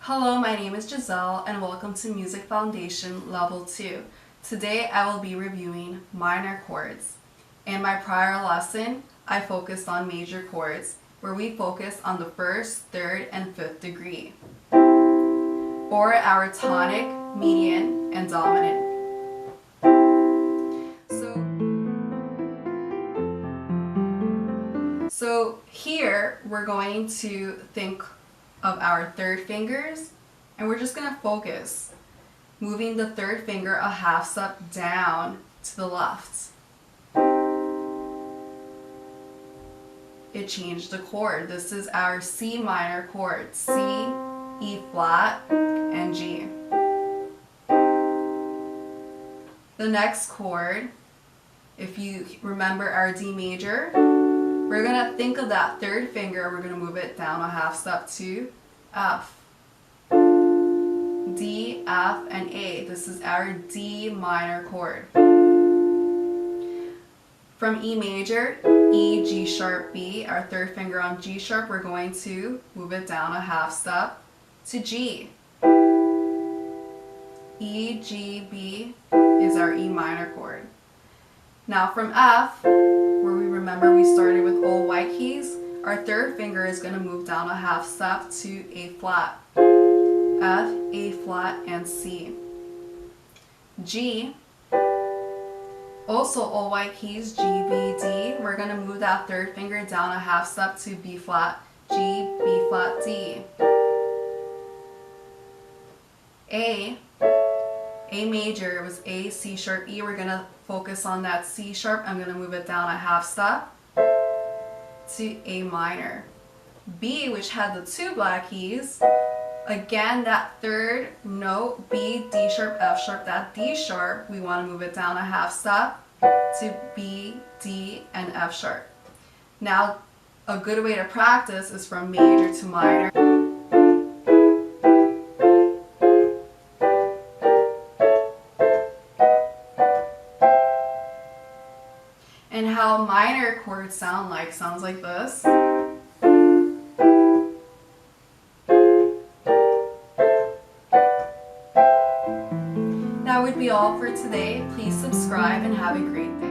Hello, my name is Giselle and welcome to Music Foundation Level 2. Today I will be reviewing minor chords. In my prior lesson, I focused on major chords, where we focus on the first, third, and fifth degree, or our tonic, median, and dominant. So here we're going to think of our third fingers, and we're just going to focus moving the third finger a half step down to the left. It changed the chord. This is our C minor chord, C, E flat, and G. The next chord, if you remember our D major, we're going to think of that third finger, we're going to move it down a half step to F. D, F, and A. This is our D minor chord. From E major, E, G sharp, B, our third finger on G sharp, we're going to move it down a half step to G. E, G, B is our E minor chord. Now from F, where we remember we started with all white keys, our third finger is going to move down a half step to A flat. F, A flat, and C. G, also all white keys, G, B, D. We're going to move that third finger down a half step to B flat. G, B flat, D. A major was A, C sharp, E. We're going to focus on that C sharp. I'm going to move it down a half step to A minor. B, which had the two black keys, again that third note, B, D sharp, F sharp, that D sharp, we want to move it down a half step to B, D, and F sharp. Now, a good way to practice is from major to minor. And how minor chords sounds like this. That would be all for today. Please subscribe and have a great day.